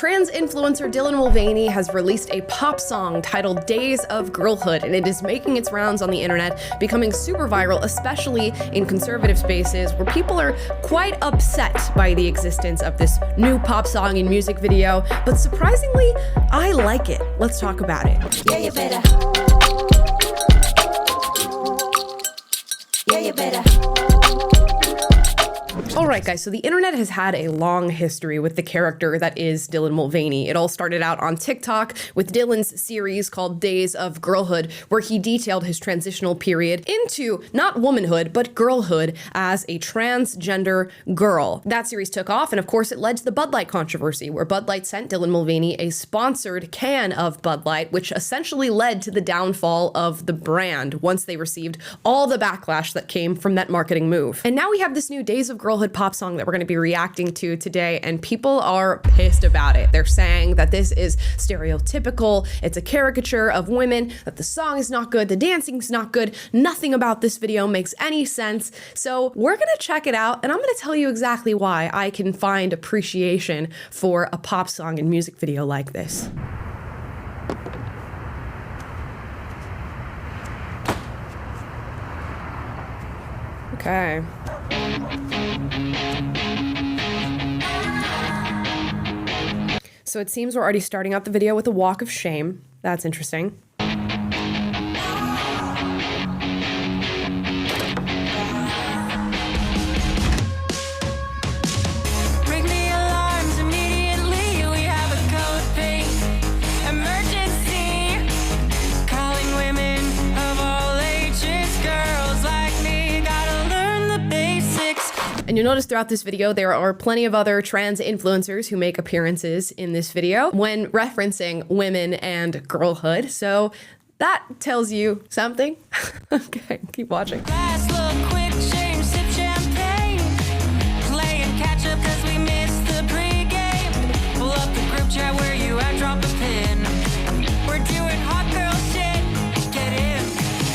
trans influencer Dylan Mulvaney has released a pop song titled Days of Girlhood, and it is making its rounds on the internet, becoming super viral, especially in conservative spaces where people are quite upset by the existence of this new pop song and music video. But surprisingly, I like it. Let's talk about it. Yeah, you better. Yeah, you better. Alright guys, so the internet has had a long history with the character that is Dylan Mulvaney. It all started out on TikTok with Dylan's series called Days of Girlhood, where he detailed his transitional period into not womanhood, but girlhood as a transgender girl. That series took off, and of course it led to the Bud Light controversy, where Bud Light sent Dylan Mulvaney a sponsored can of Bud Light, which essentially led to the downfall of the brand once they received all the backlash that came from that marketing move. And now we have this new Days of Girlhood pop song that we're going to be reacting to today, and people are pissed about it. They're saying that this is stereotypical, it's a caricature of women, that the song is not good, the dancing's not good, nothing about this video makes any sense. So we're going to check it out, and I'm going to tell you exactly why I can find appreciation for a pop song and music video like this. Okay. So it seems we're already starting out the video with a walk of shame. That's interesting. Ring the alarms immediately. We have a code pink emergency. Calling women of all ages, girls like me. Gotta learn the basics. And you'll notice throughout this video, there are plenty of other trans influencers who make appearances in this video when referencing women and girlhood. So that tells you something. Okay, keep watching. Last look, quick change, sip champagne. Playing catch up cause we missed the pregame. Pull up the group chat where you at, drop a pin. We're doing hot girl shit. Get in.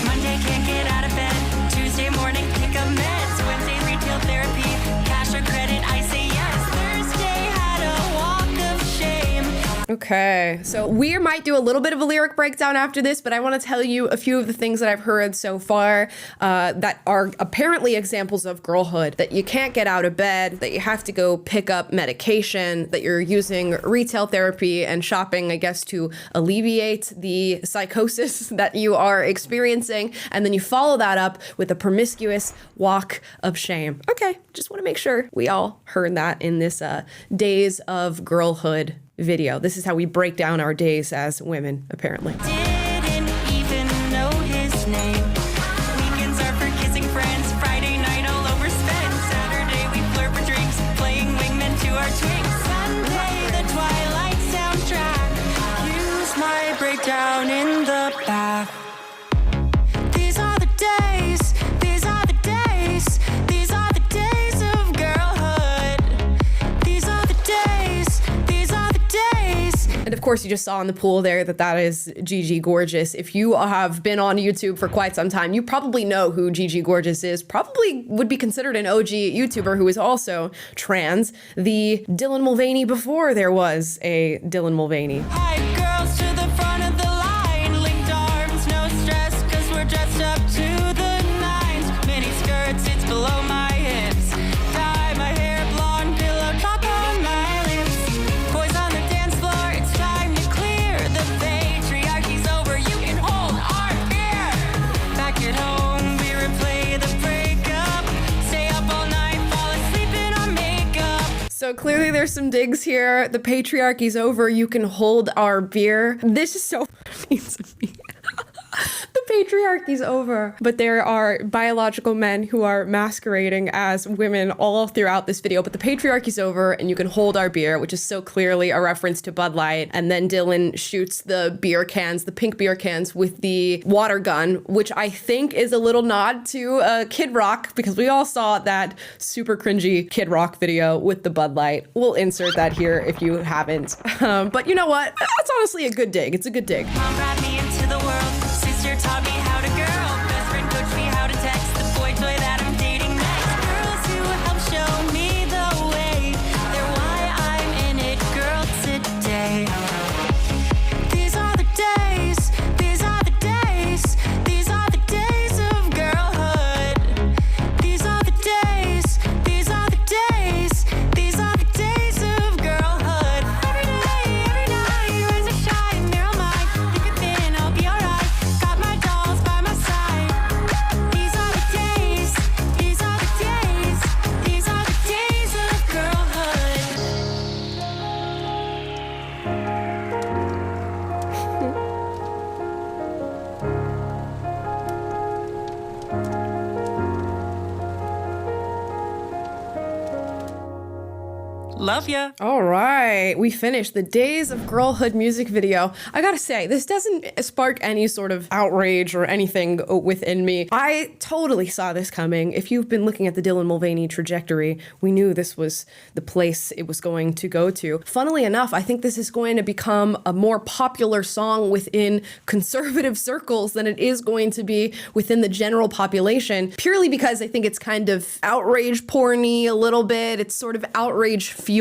Monday can't get out of bed. Tuesday morning pick up meds. Wednesday retail therapy. Cash or credit, I say yes. Thursday had a walk of shame. Okay, so we might do a little bit of a lyric breakdown after this, but I want to tell you a few of the things that I've heard so far that are apparently examples of girlhood. That you can't get out of bed, that you have to go pick up medication, that you're using retail therapy and shopping, I guess, to alleviate the psychosis that you are experiencing, and then you follow that up with a promiscuous walk of shame. Okay, just want to make sure we all heard that in this Days of Girlhood video. This is how we break down our days as women, apparently. Didn't even know his name. Weekends are for kissing friends. Friday night all overspent. Saturday we flirt for drinks. Playing wingmen to our twinks. Sunday the Twilight soundtrack. Use my breakdown in the bath. These are the days. These are the days. These are the days of girlhood. These are the days. These are the days. And of course, you just saw in the pool there that that is Gigi Gorgeous. If you have been on YouTube for quite some time, you probably know who Gigi Gorgeous is. Probably would be considered an OG YouTuber who is also trans. The Dylan Mulvaney before there was a Dylan Mulvaney. Hype girls to the front of the line. Linked arms, no stress, cause we're dressed up to the nines. Mini skirts, it's below my hips. Dye my hair blonde, pillow talk on my lips. Boys on the dance floor, it's time to clear. The patriarchy's over, you can hold our beer. Back at home, we replay the breakup. Stay up all night, fall asleep in our makeup. So clearly there's some digs here. The patriarchy's over. You can hold our beer. This is so funny to me. The patriarchy's over. But there are biological men who are masquerading as women all throughout this video. But the patriarchy's over and you can hold our beer, which is so clearly a reference to Bud Light. And then Dylan shoots the beer cans, the pink beer cans with the water gun, which I think is a little nod to Kid Rock, because we all saw that super cringy Kid Rock video with the Bud Light. We'll insert that here if you haven't. But you know what? That's honestly a good dig. It's a good dig. Mom brought me into the world. Sister taught me how to girl. Best friend coached me how to text. The boy toy that I'm dating next. Girls who help show me the way. They're why I'm in it, girl, today. These are the days, these are the days, these are the days of girlhood. These are the days, these are the days, these are the days of girlhood. Every night, rise and shine, they're all mine. Thick or thin, I'll be alright. Got my dolls by my side. These are the days, these are the days, these are the days of girlhood. Love ya. All right, we finished the Days of Girlhood music video. I gotta say, this doesn't spark any sort of outrage or anything within me. I totally saw this coming. If you've been looking at the Dylan Mulvaney trajectory, we knew this was the place it was going to go to. Funnily enough, I think this is going to become a more popular song within conservative circles than it is going to be within the general population, purely because I think it's kind of outrage porny a little bit. It's sort of outrage fuel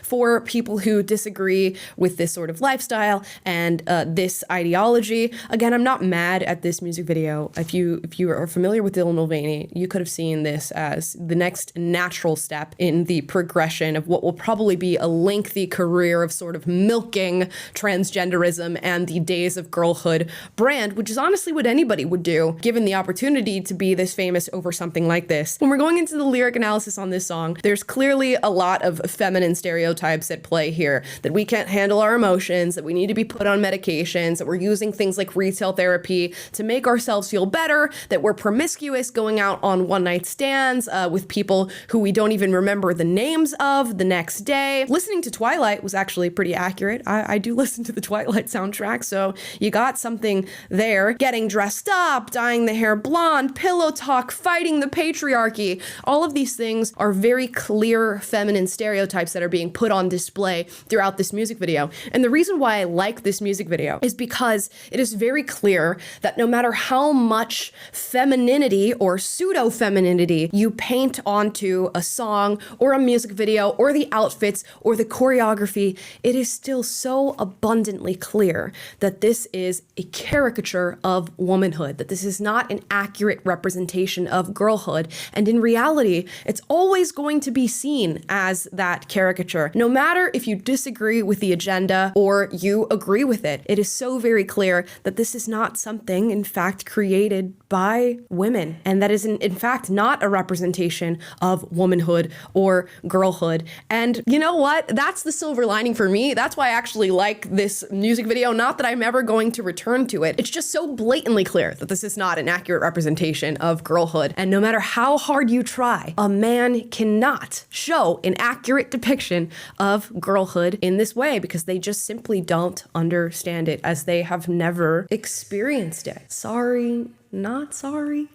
for people who disagree with this sort of lifestyle and this ideology. Again, I'm not mad at this music video. If you are familiar with Dylan Mulvaney, you could have seen this as the next natural step in the progression of what will probably be a lengthy career of sort of milking transgenderism and the Days of Girlhood brand, which is honestly what anybody would do given the opportunity to be this famous over something like this. When we're going into the lyric analysis on this song, there's clearly a lot of feminine stereotypes at play here, that we can't handle our emotions, that we need to be put on medications, that we're using things like retail therapy to make ourselves feel better, that we're promiscuous, going out on one-night stands with people who we don't even remember the names of the next day. Listening to Twilight was actually pretty accurate. I do listen to the Twilight soundtrack, so you got something there. Getting dressed up, dyeing the hair blonde, pillow talk, fighting the patriarchy. All of these things are very clear feminine stereotypes that are being put on display throughout this music video. And the reason why I like this music video is because it is very clear that no matter how much femininity or pseudo-femininity you paint onto a song or a music video or the outfits or the choreography, it is still so abundantly clear that this is a caricature of womanhood, that this is not an accurate representation of girlhood. And in reality, it's always going to be seen as that caricature. No matter if you disagree with the agenda or you agree with it, it is so very clear that this is not something, in fact, created by women, and that is in fact not a representation of womanhood or girlhood. And you know what? That's the silver lining for me. That's why I actually like this music video. Not that I'm ever going to return to it. It's just so blatantly clear that this is not an accurate representation of girlhood. And no matter how hard you try, a man cannot show an accurate depiction of girlhood in this way because they just simply don't understand it, as they have never experienced it. Sorry, not sorry.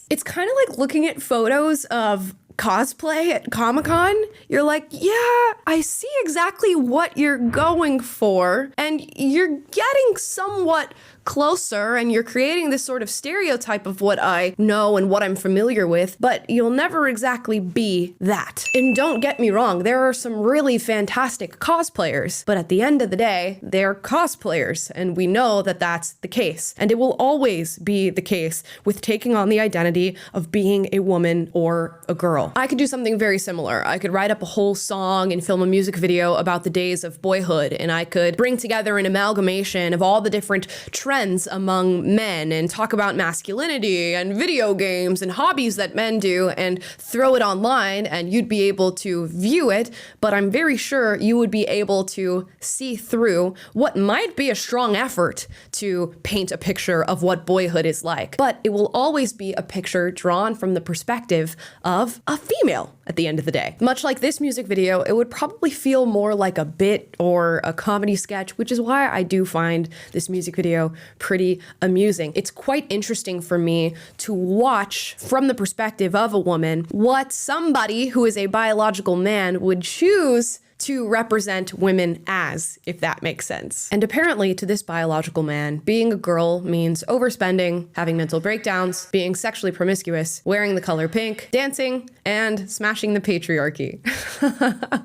It's kind of like looking at photos of cosplay at Comic-Con. You're like, yeah, I see exactly what you're going for, and you're getting somewhat closer, and you're creating this sort of stereotype of what I know and what I'm familiar with, but you'll never exactly be that. And don't get me wrong, there are some really fantastic cosplayers, but at the end of the day, they're cosplayers, and we know that that's the case. And it will always be the case with taking on the identity of being a woman or a girl. I could do something very similar. I could write up a whole song and film a music video about the days of boyhood, and I could bring together an amalgamation of all the different trends among men and talk about masculinity and video games and hobbies that men do and throw it online, and you'd be able to view it, but I'm very sure you would be able to see through what might be a strong effort to paint a picture of what boyhood is like. But it will always be a picture drawn from the perspective of a female at the end of the day. Much like this music video, it would probably feel more like a bit or a comedy sketch, which is why I do find this music video pretty amusing. It's quite interesting for me to watch from the perspective of a woman what somebody who is a biological man would choose to represent women as, if that makes sense. And apparently to this biological man, being a girl means overspending, having mental breakdowns, being sexually promiscuous, wearing the color pink, dancing, and smashing the patriarchy.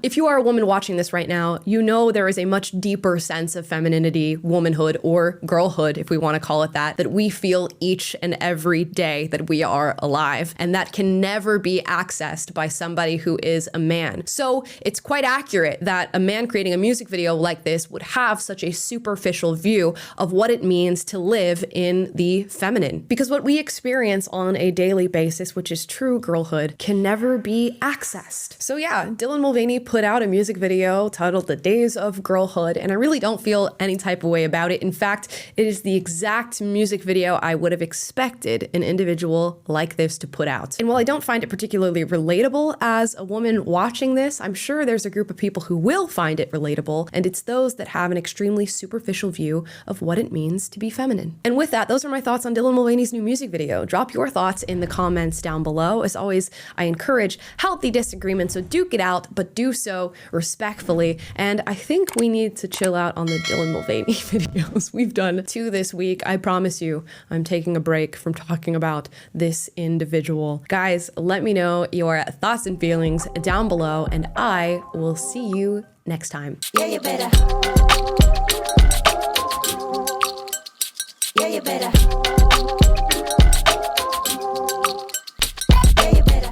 If you are a woman watching this right now, you know there is a much deeper sense of femininity, womanhood, or girlhood, if we want to call it that we feel each and every day that we are alive, and that can never be accessed by somebody who is a man. So it's quite accurate that a man creating a music video like this would have such a superficial view of what it means to live in the feminine. Because what we experience on a daily basis, which is true girlhood, can never be accessed. So yeah, Dylan Mulvaney put out a music video titled The Days of Girlhood, and I really don't feel any type of way about it. In fact, it is the exact music video I would have expected an individual like this to put out. And while I don't find it particularly relatable as a woman watching this, I'm sure there's a group of people who will find it relatable, and it's those that have an extremely superficial view of what it means to be feminine. And with that, those are my thoughts on Dylan Mulvaney's new music video. Drop your thoughts in the comments down below. As always, I encourage healthy disagreement, so duke it out, but do so respectfully. And I think we need to chill out on the Dylan Mulvaney videos. We've done 2 this week. I promise you, I'm taking a break from talking about this individual. Guys, let me know your thoughts and feelings down below, and I will see you next time. Yeah, you better. Yeah, you better.